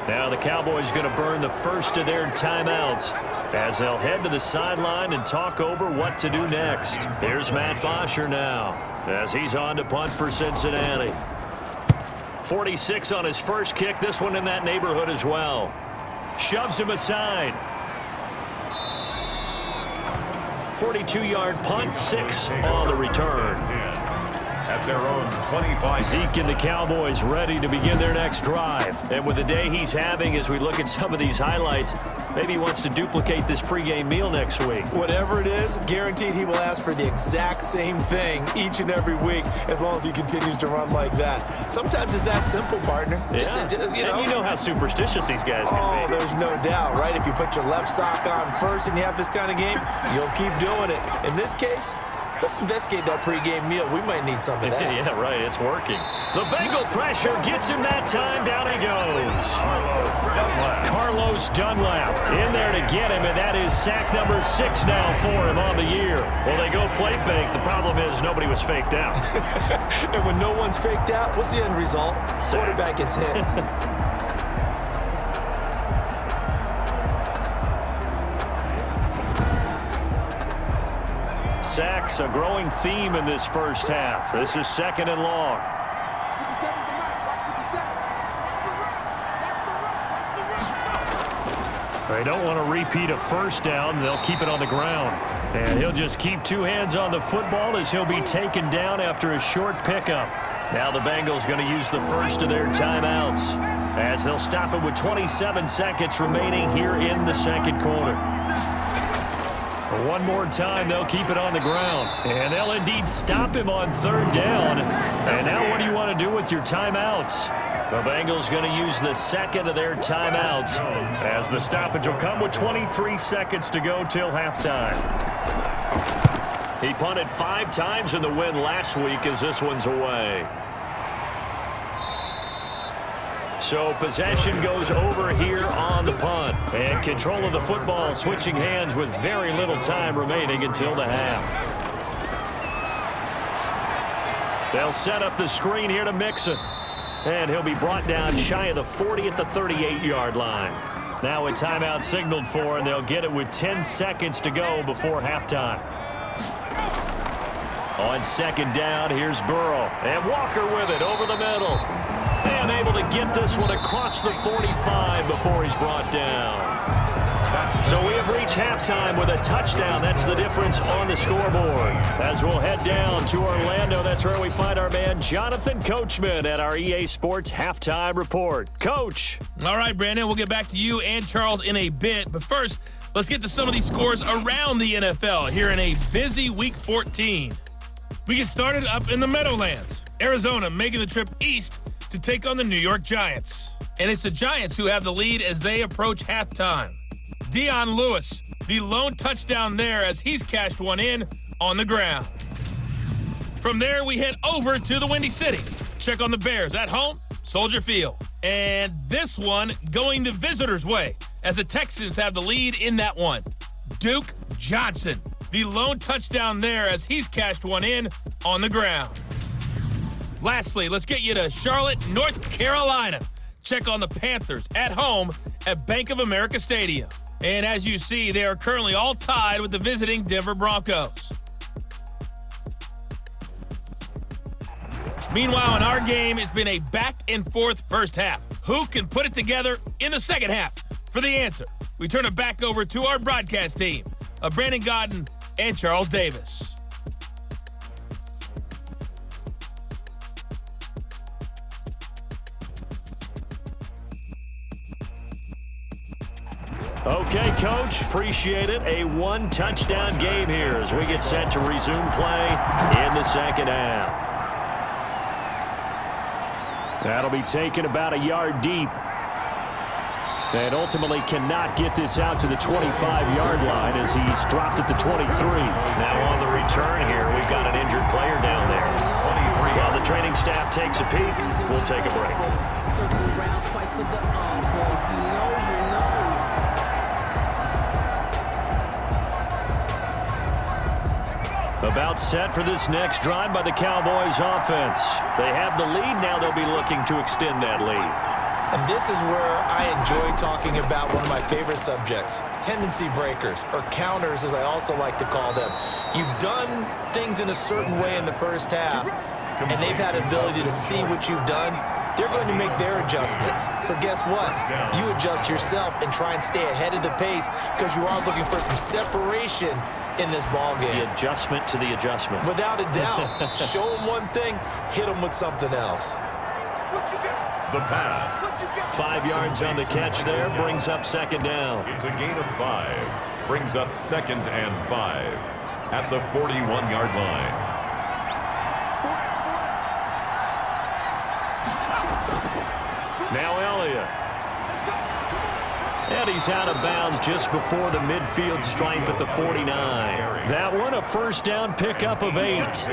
Speaker 2: Now the Cowboys going to burn the first of their timeouts as they'll head to the sideline and talk over what to do next. Here's Matt Bosher now as he's on to punt for Cincinnati. 46 on his first kick, this one in that neighborhood as well. Shoves him aside. 42-yard punt, 6 on the return.
Speaker 1: At their own 25.
Speaker 2: Zeke and the Cowboys ready to begin their next drive. And with the day he's having, as we look at some of these highlights, maybe he wants to duplicate this pregame meal next week.
Speaker 3: Whatever it is, guaranteed he will ask for the exact same thing each and every week as long as he continues to run like that. Sometimes it's that simple, partner.
Speaker 2: Yeah.
Speaker 3: Just,
Speaker 2: and you know how superstitious these guys can be.
Speaker 3: There's no doubt, right? If you put your left sock on first and you have this kind of game, you'll keep doing it. In this case, let's investigate that pregame meal. We might need some of that.
Speaker 2: Yeah, right. It's working. The Bengal pressure gets him that time. Down he goes. Carlos Dunlap in there to get him, and that is sack number 6 now for him on the year. Well, they go play fake. The problem is nobody was faked out.
Speaker 3: And when no one's faked out, what's the end result? Quarterback gets hit.
Speaker 2: Sacks, a growing theme in this first half. This is 2nd and long. They don't want to repeat a first down. They'll keep it on the ground. And he'll just keep 2 hands on the football as he'll be taken down after a short pickup. Now the Bengals going to use the first of their timeouts as they'll stop it with 27 seconds remaining here in the 2nd quarter. One more time, they'll keep it on the ground. And they'll indeed stop him on 3rd down. And now what do you want to do with your timeouts? The Bengals going to use the 2nd of their timeouts as the stoppage will come with 23 seconds to go till halftime. He punted 5 times in the win last week as this one's away. So possession goes over here on the punt. And control of the football switching hands with very little time remaining until the half. They'll set up the screen here to Mixon. And he'll be brought down shy of the 40 at the 38-yard line. Now a timeout signaled for, and they'll get it with 10 seconds to go before halftime. On 2nd down, here's Burrow. And Walker with it over the middle. And able to get this one across the 45 before he's brought down. So we have reached halftime with a touchdown. That's the difference on the scoreboard. As we'll head down to Orlando, that's where we find our man Jonathan Coachman at our EA Sports Halftime Report. Coach.
Speaker 6: All right, Brandon, we'll get back to you and Charles in a bit. But first, let's get to some of these scores around the NFL here in a busy Week 14. We get started up in the Meadowlands. Arizona making the trip east to take on the New York Giants. And it's the Giants who have the lead as they approach halftime. Dion Lewis, the lone touchdown there as he's cashed one in on the ground. From there, we head over to the Windy City. Check on the Bears at home, Soldier Field. And this one going the visitors' way as the Texans have the lead in that one. Duke Johnson, the lone touchdown there as he's cashed one in on the ground. Lastly, let's get you to Charlotte, North Carolina. Check on the Panthers at home at Bank of America Stadium. And as you see, they are currently all tied with the visiting Denver Broncos. Meanwhile, in our game, it's been a back-and-forth first half. Who can put it together in the second half? For the answer, we turn it back over to our broadcast team of Brandon Godden and Charles Davis.
Speaker 2: Okay, Coach, appreciate it. A one-touchdown game here as we get set to resume play in the second half. That'll be taken about a yard deep. And ultimately cannot get this out to the 25-yard line as he's dropped at the 23. Now on the return here, we've got an injured player down there. 23. While the training staff takes a peek, we'll take a break.
Speaker 7: Circle around twice for the encore. If you know, you know.
Speaker 2: About set for this next drive by the Cowboys offense. They have the lead. Now they'll be looking to extend that lead.
Speaker 3: And this is where I enjoy talking about one of my favorite subjects, tendency breakers, or counters as I also like to call them. You've done things in a certain way in the first half, and they've had an ability to see what you've done. They're going to make their adjustments. So guess what? You adjust yourself and try and stay ahead of the pace because you are looking for some separation in this ball game.
Speaker 2: The adjustment to the adjustment.
Speaker 3: Without a doubt. Show them one thing, hit them with something else.
Speaker 1: The pass.
Speaker 2: 5 yards on the catch there, brings up second down.
Speaker 1: It's a gain of 5. Brings up 2nd and 5 at the 41-yard line.
Speaker 2: Now Elliott. And he's out of bounds just before the midfield stripe at the 49. That one a first down pickup of 8.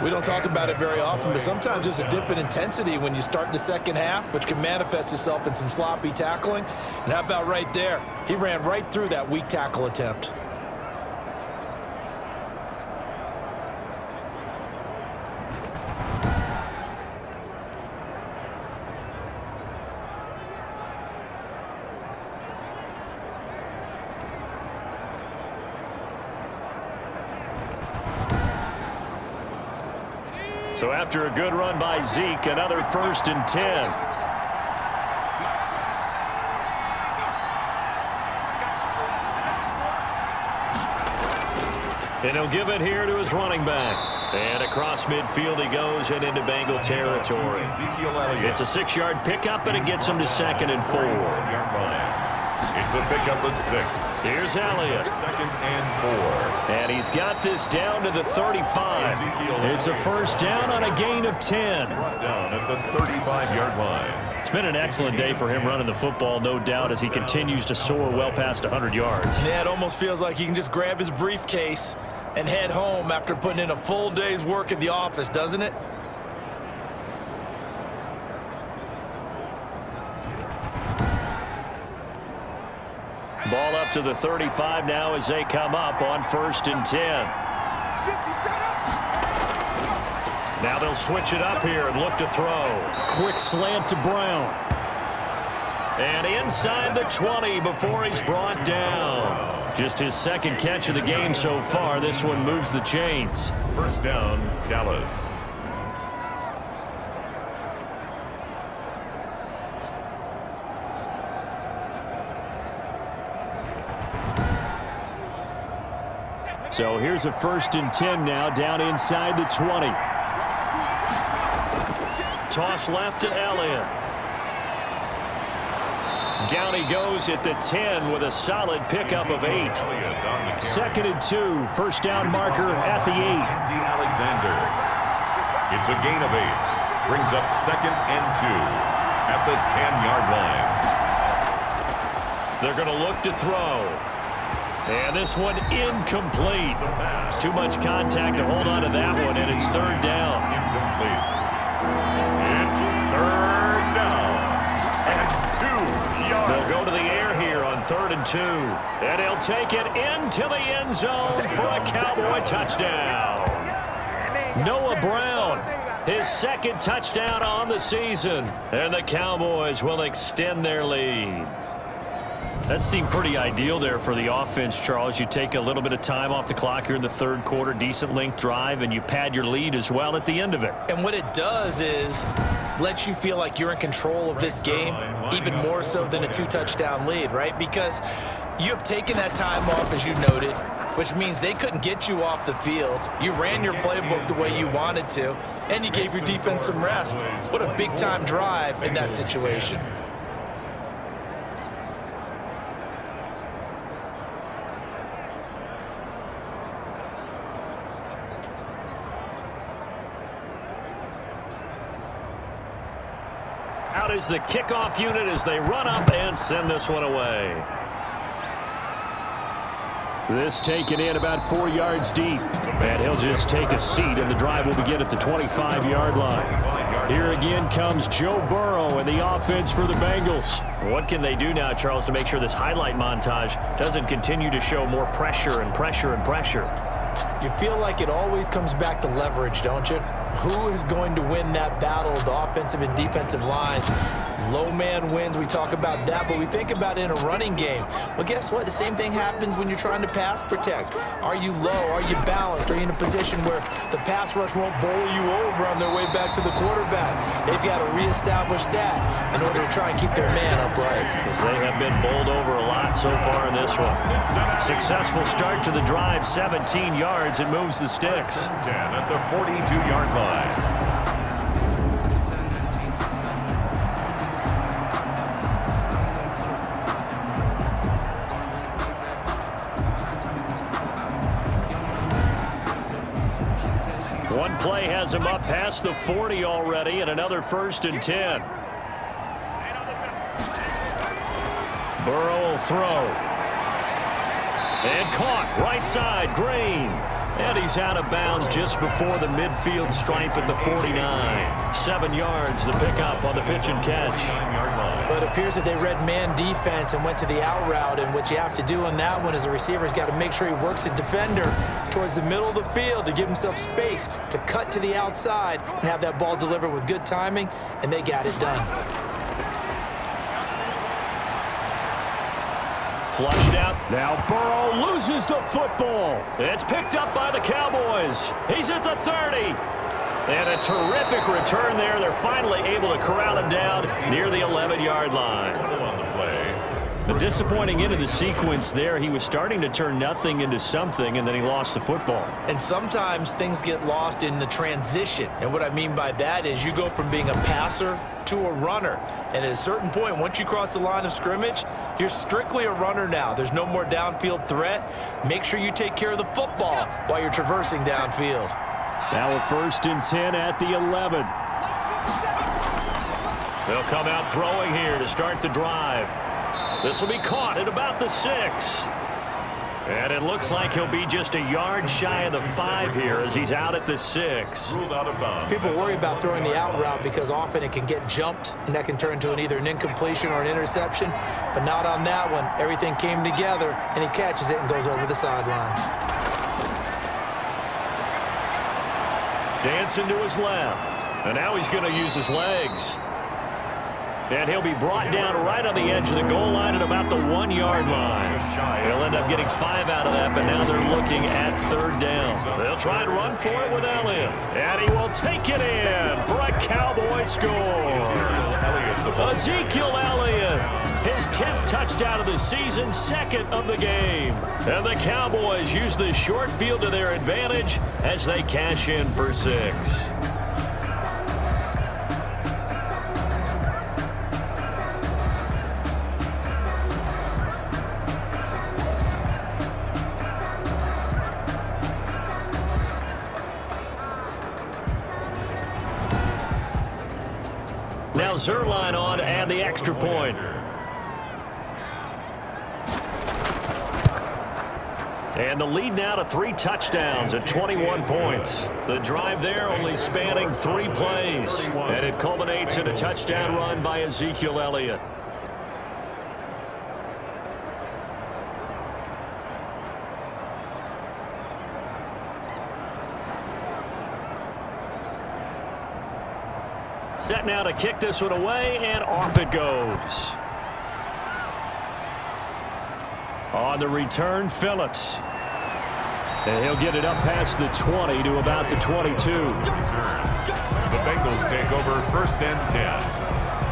Speaker 3: We don't talk about it very often, but sometimes there's a dip in intensity when you start the second half, which can manifest itself in some sloppy tackling. And how about right there? He ran right through that weak tackle attempt.
Speaker 2: So after a good run by Zeke, another 1st and 10. And he'll give it here to his running back. And across midfield he goes and into Bengal territory. It's a 6-yard pickup, and it gets him to 2nd and 4.
Speaker 1: It's a pickup of 6.
Speaker 2: Here's Elliott.
Speaker 1: 2nd and 4.
Speaker 2: And he's got this down to the 35. It's a first down on a gain of 10.
Speaker 1: Brought down at the 35-yard line.
Speaker 2: It's been an excellent day for him running the football, no doubt, as he continues to soar well past 100 yards.
Speaker 3: Yeah, it almost feels like he can just grab his briefcase and head home after putting in a full day's work in the office, doesn't it?
Speaker 2: Ball up to the 35 now as they come up on 1st and 10. Now they'll switch it up here and look to throw.
Speaker 5: Quick slant to Brown.
Speaker 2: And inside the 20 before he's brought down. Just his 2nd catch of the game so far. This one moves the chains.
Speaker 1: First down, Dallas.
Speaker 2: So here's a 1st and 10 now down inside the 20. Toss left to Elliott. Down he goes at the 10 with a solid pickup of 8. 2nd and 2, first down marker at the 8.
Speaker 1: Alexander. It's a gain of 8. Brings up 2nd and 2 at the 10-yard line.
Speaker 2: They're going to look to throw. And this one incomplete. Too much contact to hold on to that one, and it's 3rd down.
Speaker 1: Incomplete. It's 3rd down. And 2 yards.
Speaker 2: They'll go to the air here on 3rd and 2. And he'll take it into the end zone for a Cowboy touchdown. Noah Brown, his 2nd touchdown on the season. And the Cowboys will extend their lead. That seemed pretty ideal there for the offense, Charles. You take a little bit of time off the clock here in the third quarter, decent length drive, and you pad your lead as well at the end of it.
Speaker 3: And what it does is lets you feel like you're in control of this game, even more so than a 2-touchdown lead, right? Because you have taken that time off, as you noted, which means they couldn't get you off the field. You ran your playbook the way you wanted to, and you gave your defense some rest. What a big-time drive in that situation.
Speaker 2: Out is the kickoff unit as they run up and send this one away.
Speaker 5: This taken in about 4 yards deep. And he'll just take a seat, and the drive will begin at the 25-yard line. Here again comes Joe Burrow and the offense for the Bengals.
Speaker 2: What can they do now, Charles, to make sure this highlight montage doesn't continue to show more pressure and pressure and pressure?
Speaker 3: You feel like it always comes back to leverage, don't you? Who is going to win that battle of the offensive and defensive lines? Low man wins. We talk about that, but we think about it in a running game. Well, guess what? The same thing happens when you're trying to pass protect. Are you low? Are you balanced? Are you in a position where the pass rush won't bowl you over on their way back to the quarterback? They've got to reestablish that in order to try and keep their man upright.
Speaker 2: Because they have been bowled over a lot so far in this one. Successful start to the drive, 17 yards. It moves the sticks.
Speaker 1: 10 at the 42-yard line.
Speaker 2: One play has him up past the 40 already, and another 1st and 10. Burrow will throw. And caught right side, Green. And he's out of bounds just before the midfield stripe at the 49. 7 yards, the pickup on the pitch and catch.
Speaker 3: But it appears that they read man defense and went to the out route, and what you have to do on that one is the receiver's got to make sure he works the defender towards the middle of the field to give himself space to cut to the outside and have that ball delivered with good timing, and they got it done.
Speaker 2: Flushed out.
Speaker 5: Now Burrow loses the football.
Speaker 2: It's picked up by the Cowboys. He's at the 30. And a terrific return there. They're finally able to corral him down near the 11-yard line. A disappointing end of the sequence there. He was starting to turn nothing into something, and then he lost the football.
Speaker 3: And sometimes things get lost in the transition. And what I mean by that is you go from being a passer to a runner. And at a certain point, once you cross the line of scrimmage, you're strictly a runner now. There's no more downfield threat. Make sure you take care of the football while you're traversing downfield.
Speaker 5: Now a 1st and 10 at the 11.
Speaker 2: They'll come out throwing here to start the drive. This will be caught at about the 6. And it looks like he'll be just a yard shy of the 5 here as he's out at the 6.
Speaker 3: People worry about throwing the out route because often it can get jumped, and that can turn into either an incompletion or an interception. But not on that one. Everything came together, and he catches it and goes over the sideline.
Speaker 2: Dancing to his left. And now he's going to use his legs. And he'll be brought down right on the edge of the goal line at about the 1-yard line. They'll end up getting 5 out of that, but now they're looking at 3rd down. They'll try and run for it with Elliott. And he will take it in for a Cowboy score. Ezekiel Elliott, his 10th touchdown of the season, 2nd of the game. And the Cowboys use the short field to their advantage as they cash in for 6. Now Zerline on to add the extra point. And the lead now to 3 touchdowns at 21 points. The drive there only spanning 3 plays. And it culminates in a touchdown run by Ezekiel Elliott. Set now to kick this one away, and off it goes. On the return, Phillips. And he'll get it up past the 20 to about the 22.
Speaker 1: The Bengals take over 1st and 10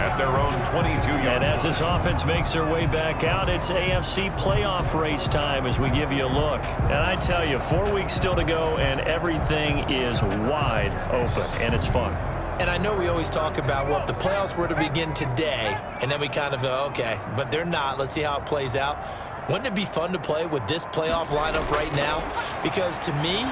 Speaker 1: at their own 22-yard.
Speaker 2: And as this offense makes their way back out, it's AFC playoff race time as we give you a look. And I tell you, 4 weeks still to go, and everything is wide open, and it's fun.
Speaker 3: And I know we always talk about, well, if the playoffs were to begin today, and then we kind of go, okay, but they're not. Let's see how it plays out. Wouldn't it be fun to play with this playoff lineup right now? Because to me,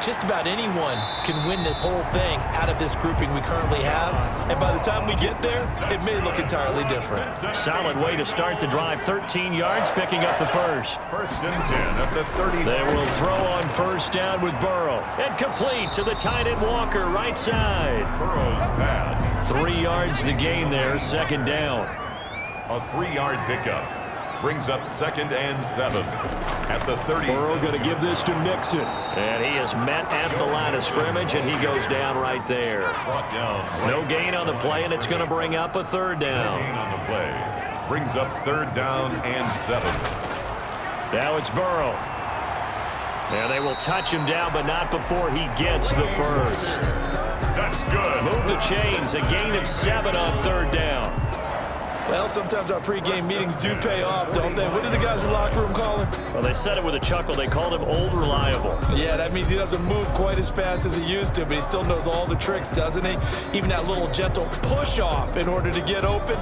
Speaker 3: just about anyone can win this whole thing out of this grouping we currently have. And by the time we get there, it may look entirely different.
Speaker 2: Solid way to start the drive. 13 yards, picking up the first.
Speaker 1: 1st and 10 at the 30.
Speaker 2: They will throw on 1st down with Burrow. And complete to the tight end Walker, right side.
Speaker 1: Burrow's pass.
Speaker 2: 3 yards the gain there, 2nd down.
Speaker 1: A 3-yard pickup. Brings up 2nd and 7 at the 30.
Speaker 2: Burrow going to give this to Mixon. And he is met at the line of scrimmage, and he goes down right there.
Speaker 1: Brought down.
Speaker 2: No gain on the play, and it's going to bring up a 3rd down.
Speaker 1: Gain on the play. Brings up 3rd down and 7.
Speaker 2: Now it's Burrow. And they will touch him down, but not before he gets the first.
Speaker 1: That's good.
Speaker 2: Move the chains. A gain of 7 on 3rd down.
Speaker 3: Well, sometimes our pregame meetings do pay off, don't they? What did the guys in the locker room call him?
Speaker 2: Well, they said it with a chuckle. They called him Old Reliable.
Speaker 3: Yeah, that means he doesn't move quite as fast as he used to, but he still knows all the tricks, doesn't he? Even that little gentle push-off in order to get open,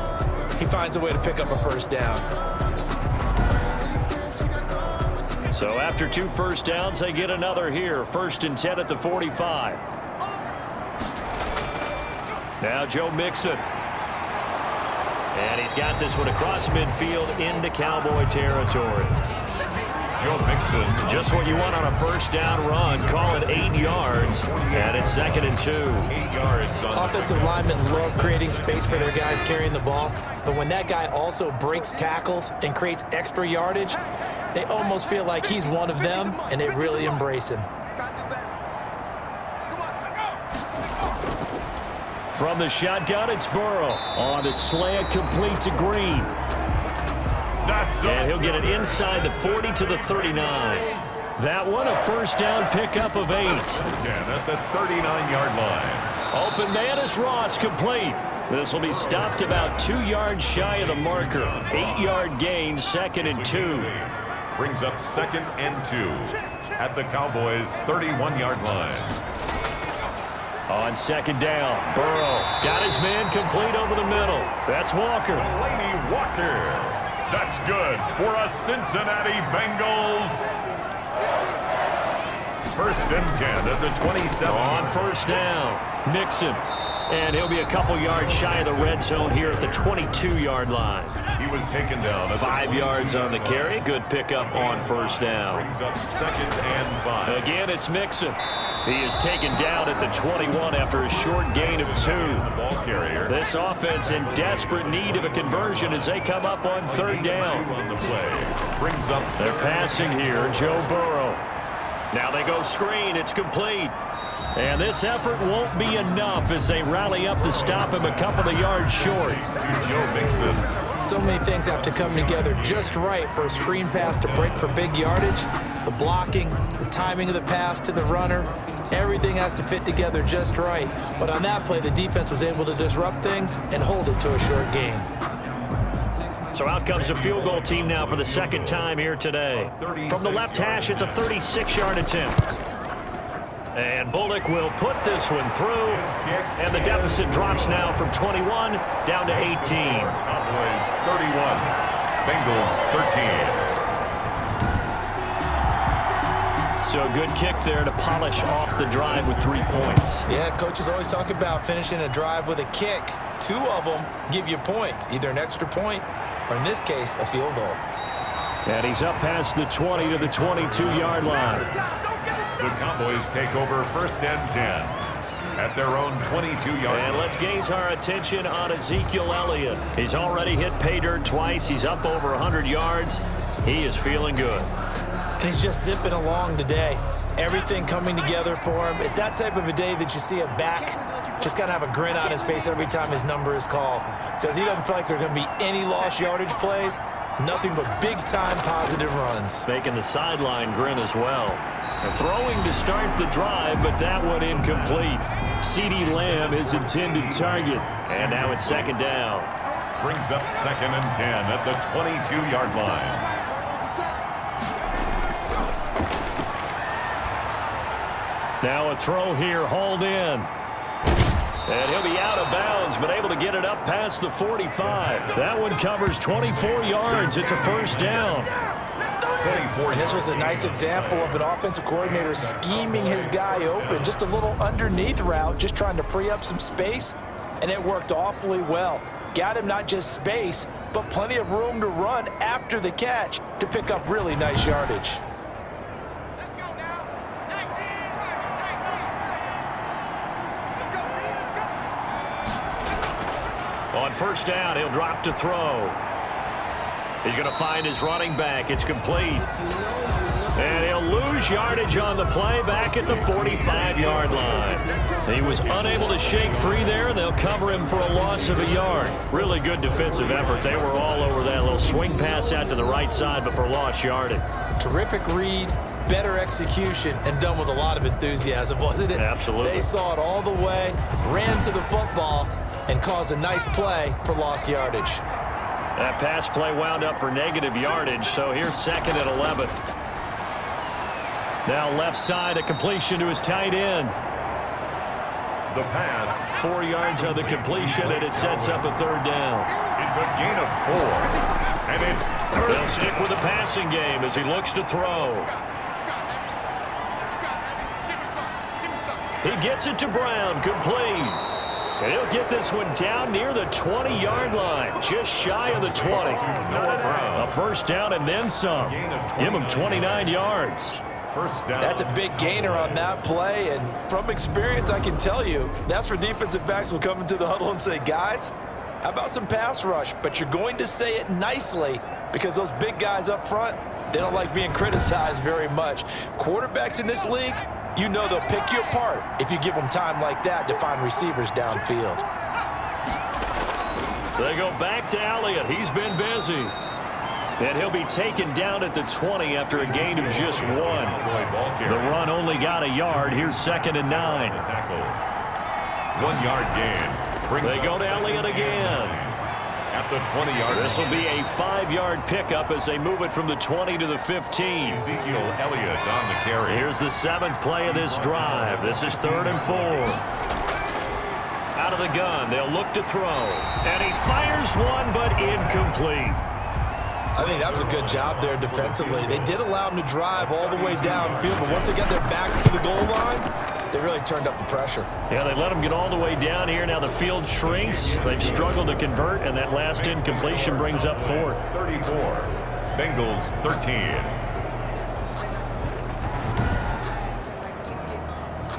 Speaker 3: he finds a way to pick up a 1st down.
Speaker 2: So after 2 first downs, they get another here. 1st and 10 at the 45. Now Joe Mixon. And he's got this one across midfield into Cowboy territory.
Speaker 1: Joe Mixon.
Speaker 2: Just what you want on a 1st down run. Call it 8 yards. And it's 2nd and 2.
Speaker 1: 8 yards on
Speaker 3: Offensive linemen love creating space for their guys carrying the ball. But when that guy also breaks tackles and creates extra yardage, they almost feel like he's one of them, and they really embrace him.
Speaker 2: From the shotgun, it's Burrow. On the slant, complete to Green. And he'll get it inside the 40 to the 39. That one, a 1st down pickup of 8.
Speaker 1: at the 39-yard line.
Speaker 2: Open man is Ross, complete. This will be stopped about 2 yards shy of the marker. 8-yard gain, 2nd and 2.
Speaker 1: Brings up 2nd and 2 at the Cowboys' 31-yard line.
Speaker 2: On 2nd down, Burrow got his man complete over the middle. That's Walker.
Speaker 1: Lady Walker. That's good for a Cincinnati Bengals. 1st and 10 at the 27.
Speaker 2: On 1st down, Mixon. And he'll be a couple yards shy of the red zone here at the 22-yard line.
Speaker 1: He was taken down.
Speaker 2: 5 yards on the carry. Good pickup on 1st down.
Speaker 1: Brings up 2nd and 5.
Speaker 2: Again, it's Mixon. He is taken down at the 21 after a short gain of 2.
Speaker 1: The ball carrier.
Speaker 2: This offense in desperate need of a conversion as they come up on 3rd down.
Speaker 1: On the play. Brings up.
Speaker 2: They're passing here, Joe Burrow. Now they go screen. It's complete. And this effort won't be enough as they rally up to stop him a couple of yards short.
Speaker 1: To Joe Mixon.
Speaker 3: So many things have to come together just right for a screen pass to break for big yardage. The blocking, the timing of the pass to the runner, everything has to fit together just right. But on that play, the defense was able to disrupt things and hold it to a short gain.
Speaker 2: So out comes a field goal team now for the 2nd time here today. From the left hash, it's a 36-yard attempt. And Bullock will put this one through, and the deficit drops now from 21 down to 18.
Speaker 1: Cowboys 31, Bengals 13.
Speaker 2: So a good kick there to polish off the drive with 3 points.
Speaker 3: Yeah, coaches always talk about finishing a drive with a kick. 2 of them give you points, either an extra point or, in this case, a field goal.
Speaker 2: And he's up past the 20 to the 22-yard line.
Speaker 1: The Cowboys take over 1st and 10 at their own 22-yard line.
Speaker 2: And let's gaze our attention on Ezekiel Elliott. He's already hit pay dirt twice. He's up over 100 yards. He is feeling good.
Speaker 3: And he's just zipping along today. Everything coming together for him. It's that type of a day that you see a back just kind of have a grin on his face every time his number is called. Because he doesn't feel like there are going to be any lost yardage plays. Nothing but big-time positive runs.
Speaker 2: Making the sideline grin as well. And throwing to start the drive, but that one incomplete. CeeDee Lamb is intended target. And now it's second down.
Speaker 1: Brings up 2nd and 10 at the 22-yard line.
Speaker 2: Now a throw here, hauled in. And he'll be out of bounds, but able to get it up past the 45. That one covers 24 yards. It's a first down.
Speaker 3: And this was a nice example of an offensive coordinator scheming his guy open. Just a little underneath route, just trying to free up some space, and it worked awfully well. Got him not just space, but plenty of room to run after the catch to pick up really nice yardage.
Speaker 2: On first down, he'll drop to throw. He's going to find his running back. It's complete. And he'll lose yardage on the play back at the 45-yard line. He was unable to shake free there, and they'll cover him for a loss of a yard. Really good defensive effort. They were all over that little swing pass out to the right side, but for lost yardage.
Speaker 3: Terrific read, better execution, and done with a lot of enthusiasm, wasn't it?
Speaker 2: Absolutely.
Speaker 3: They saw it all the way, ran to the football, and caused a nice play for lost yardage.
Speaker 2: That pass play wound up for negative yardage, so here's 2nd and 11. Now left side, a completion to his tight end.
Speaker 1: The pass.
Speaker 2: 4 yards on the completion, and it sets up a third down.
Speaker 1: It's a gain of 4. And it's third.
Speaker 2: They'll stick with the passing game as he looks to throw. He gets it to Brown, complete. And he'll get this one down near the 20-yard line, just shy of the 20. A first down and then some. Give him 29 yards.
Speaker 1: First down.
Speaker 3: That's a big gainer on that play, and from experience, I can tell you, that's where defensive backs will come into the huddle and say, guys, how about some pass rush? But you're going to say it nicely because those big guys up front, they don't like being criticized very much. Quarterbacks in this league, you know they'll pick you apart if you give them time like that to find receivers downfield.
Speaker 2: They go back to Elliott. He's been busy. And he'll be taken down at the 20 after a gain of just 1. The run only got a yard. Here's 2nd and 9.
Speaker 1: 1 yard gain.
Speaker 2: They go to Elliott again.
Speaker 1: At the 20-yard line.
Speaker 2: This will be a 5-yard pickup as they move it from the 20 to the 15.
Speaker 1: Ezekiel Elliott on the carry.
Speaker 2: Here's the 7th play of this drive. This is 3rd and 4. Out of the gun, they'll look to throw. And he fires one, but incomplete.
Speaker 3: I think that was a good job there defensively. They did allow him to drive all the way downfield, but once they got their backs to the goal line, they really turned up the pressure.
Speaker 2: Yeah, they let him get all the way down here. Now the field shrinks. They've struggled to convert, and that last incompletion brings up 4th.
Speaker 1: 34. Bengals 13.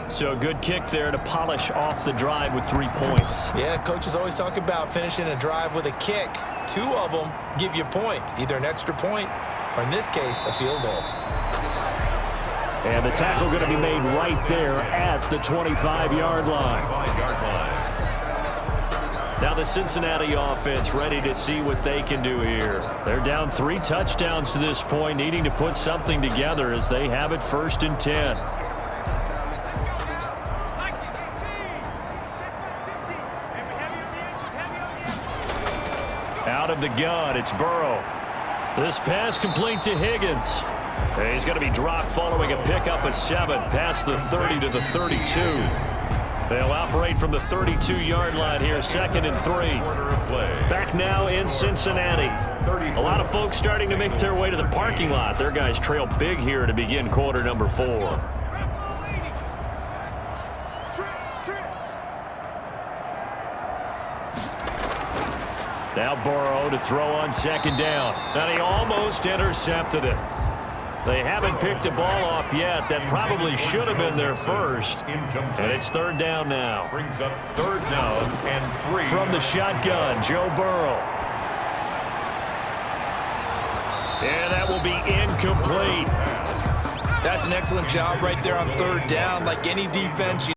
Speaker 2: So a good kick there to polish off the drive with 3 points.
Speaker 3: Yeah, coaches always talk about finishing a drive with a kick. 2 of them give you points, either an extra point or, in this case, a field goal.
Speaker 2: And the tackle going to be made right there at the 25-yard line. Now the Cincinnati offense ready to see what they can do here. They're down 3 touchdowns to this point, needing to put something together as they have it 1st and 10. Out of the gun, it's Burrow. This pass complete to Higgins. And he's going to be dropped following a pickup of 7 past the 30 to the 32. They'll operate from the 32-yard line here, 2nd and 3. Back now in Cincinnati. A lot of folks starting to make their way to the parking lot. Their guys trail big here to begin quarter number 4. Now Burrow to throw on 2nd down. And he almost intercepted it. They haven't picked a ball off yet. That probably should have been their first. And it's 3rd down now.
Speaker 1: Brings up 3rd down and 3.
Speaker 2: From the shotgun, Joe Burrow. And that will be incomplete.
Speaker 3: That's an excellent job right there on 3rd down. Like any defense,